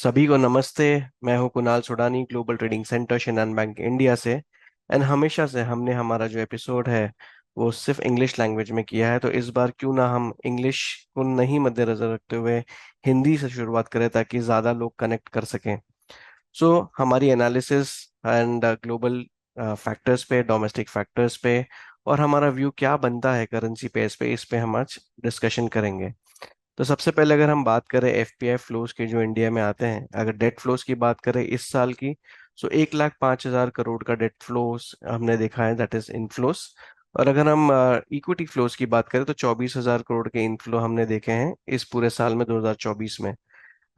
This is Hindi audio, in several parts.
सभी को नमस्ते। मैं हूं Kunal Sudani, global trading centre Shinhan bank India से। एंड हमेशा से हमने हमारा जो एपिसोड है वो सिर्फ इंग्लिश लैंग्वेज में किया है, तो इस बार क्यों ना हम इंग्लिश को नहीं मद्देनजर रखते हुए हिंदी से शुरुआत करें ताकि ज़्यादा लोग कनेक्ट कर सकें। सो हमारी एनालिसिस एंड ग्लोबल फैक्टर्स पे, डोमेस्टिक फैक्टर्स पे, और हमारा व्यू क्या बनता है करेंसी पेयर्स पे, इस पे हम आज डिस्कशन करेंगे। तो सबसे पहले अगर हम बात करें एफपीआई फ्लोज के जो इंडिया में आते हैं, अगर डेट फ्लोज की बात करें इस साल की, तो 1,05,000 करोड़ का डेट फ्लोज हमने देखा है, दैट इज इनफ्लोज। और अगर हम इक्विटी फ्लोज की बात करें तो 24,000 करोड़ के इनफ्लो हमने देखे हैं इस पूरे साल में 2024 में।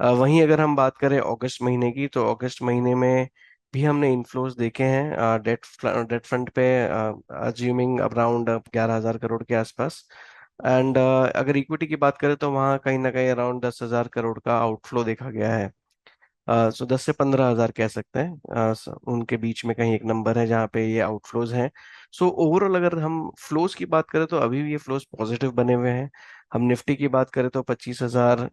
वहीं अगर हम बात करें अगस्त महीने की, तो अगस्त महीने में भी हमने इनफ्लोज देखे हैं डेट डेट फंड पे, अज्यूमिंग अराउंड 11,000 करोड़ के आसपास। एंड अगर इक्विटी की बात करें तो वहाँ कहीं ना कहीं अराउंड 10,000 करोड़ का आउटफ्लो देखा गया है। सो 10 से 15 हजार कह सकते हैं। उनके बीच में कहीं एक नंबर है जहाँ पे ये आउटफ्लोज हैं। सो ओवरऑल अगर हम फ्लोज की बात करें तो अभी भी ये फ्लोज पॉजिटिव बने हुए हैं। हम निफ्टी की बात करें तो 25,000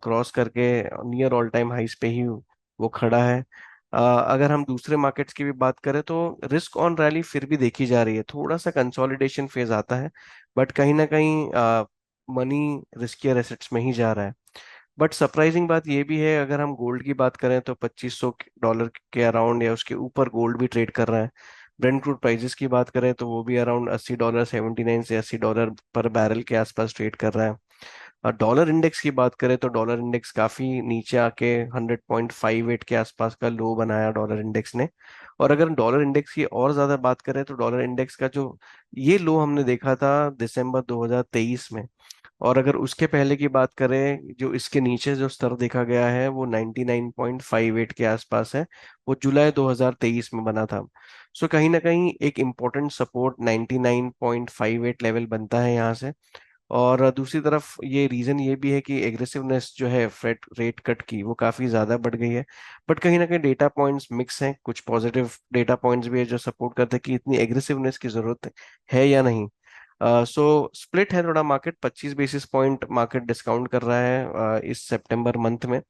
क्रॉस करके नियर ऑल टाइम हाइस पे ही वो खड़ा है। अगर हम दूसरे मार्केट्स की भी बात करें तो रिस्क ऑन रैली फिर भी देखी जा रही है, थोड़ा सा कंसोलिडेशन फेज आता है, बट कहीं ना कहीं मनी रिस्कियर एसेट्स में ही जा रहा है। बट सरप्राइजिंग बात यह भी है, अगर हम गोल्ड की बात करें तो $2,500 के अराउंड या उसके ऊपर गोल्ड भी ट्रेड कर रहा है। ब्रेंट क्रूड प्राइसेस की बात करें तो वो भी अराउंड $80, 79 से $80 पर बैरल के आसपास ट्रेड कर रहा है। और डॉलर इंडेक्स की बात करें तो डॉलर इंडेक्स काफी नीचे आके 100.58 के आसपास का लो बनाया डॉलर इंडेक्स ने। और अगर डॉलर इंडेक्स की और ज्यादा बात करें तो डॉलर इंडेक्स का जो ये लो हमने देखा था दिसंबर 2023 में, और अगर उसके पहले की बात करें जो इसके नीचे जो स्तर देखा गया है वो 99.58 के आसपास है। वो जुलाई 2023 में बना था। सो कहीं ना कहीं एक इम्पोर्टेंट सपोर्ट 99.58 लेवल बनता है यहाँ से। और दूसरी तरफ ये रीजन ये भी है कि एग्रेसिवनेस जो है फेड रेट कट की वो काफी ज्यादा बढ़ गई है। बट कहीं ना कहीं डेटा पॉइंट्स मिक्स हैं, कुछ पॉजिटिव डेटा पॉइंट्स भी है जो सपोर्ट करते हैं कि इतनी एग्रेसिवनेस की जरूरत है या नहीं। सो स्प्लिट है थोड़ा market, 25 basis point market discount कर रहा है इस सितंबर मंथ में।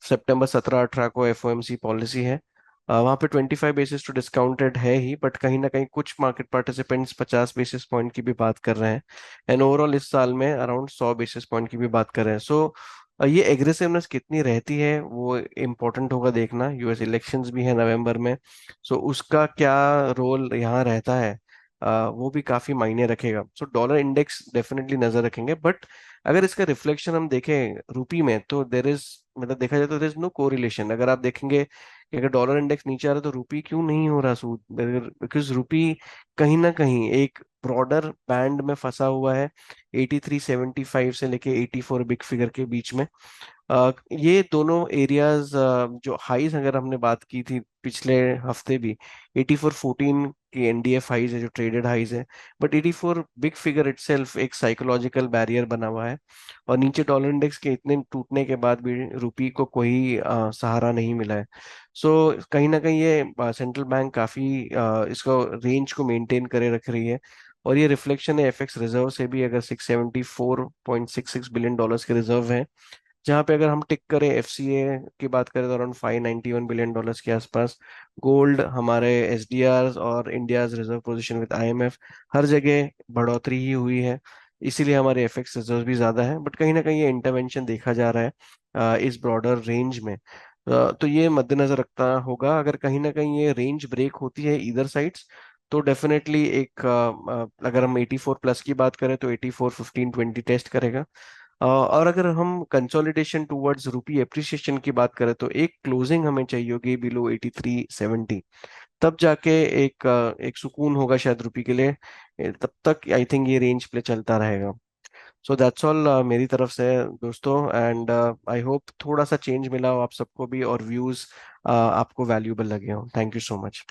सितंबर 17-18 को एफओएमसी पॉलिसी है। वहाँ पे 25 बेसिस तो डिस्काउंटेड है ही, बट कहीं ना कहीं कुछ मार्केट पार्टिसिपेंट्स 50 बेसिस पॉइंट की भी बात कर रहे हैं। एंड ओवरऑल इस साल में अराउंड 100 बेसिस पॉइंट की भी बात कर रहे हैं। सो ये एग्रेसिवनेस कितनी रहती है वो इम्पोर्टेंट होगा देखना, यूएस इलेक्शंस भी है नवंबर में। सो उसका क्या रोल यहाँ रहता है, वो भी काफी मायने रखेगा। सो डॉलर इंडेक्स डेफिनेटली नजर रखेंगे, बट अगर इसका रिफ्लेक्शन हम देखें रुपी में तो देर इज, मतलब देखा जाए तो देर इज नो कोरिलेशन। अगर आप देखेंगे कि अगर डॉलर इंडेक्स नीचे आ रहा है तो रुपी क्यों नहीं हो रहा सूद, बिकॉज रुपी कहीं ना कहीं एक ब्रॉडर बैंड में फंसा हुआ है, 83.75 से लेके 84 बिग फिगर के बीच में। ये दोनों एरियाज जो हाईज अगर हमने बात की थी पिछले हफ्ते भी, 84.14 की एनडीएफ हाईज है जो ट्रेडेड हाईज है। बट 84 बिग फिगर इटसेल्फ एक साइकोलॉजिकल बैरियर बना हुआ है, और नीचे डॉलर इंडेक्स के इतने टूटने के बाद भी रुपी को कोई सहारा नहीं मिला है। सो कहीं ना कहीं ये सेंट्रल बैंक काफी इसको रेंज को मेंटेन करे रख रही है। और ये रिफ्लेक्शन है एफएक्स रिजर्व से भी, अगर $674.66 बिलियन के रिजर्व हैं, जहाँ पे अगर हम टिक करें एफसीए की बात करें तो अराउंड $591 बिलियन के आसपास। गोल्ड, हमारे एसडीआर और India's reserve position with IMF, हर जगह बढ़ोतरी ही हुई है। इसीलिए हमारे एफएक्स रिजर्व भी ज्यादा है, बट कहीं ना कहीं ये इंटरवेंशन देखा जा रहा है इस ब्रॉडर रेंज में। तो ये मद्देनजर रखना होगा, अगर कहीं ना कहीं ये रेंज ब्रेक होती है इधर साइड्स तो डेफिनेटली एक अगर हम 84 प्लस की बात करें तो 84, 15, 20 टेस्ट करेगा। और अगर हम कंसोलिडेशन टुवर्ड्स रुपी एप्रिसिएशन की बात करें तो एक क्लोजिंग हमें चाहिए होगी बिलो 83.70, तब जाके एक सुकून होगा शायद रुपी के लिए। तब तक आई थिंक ये रेंज प्ले चलता रहेगा। सो दैट्स ऑल मेरी तरफ से दोस्तों, एंड आई होप थोड़ा सा चेंज मिला हो आप सबको भी, और व्यूज आपको वैल्यूएबल लगे हो। Thank you so much.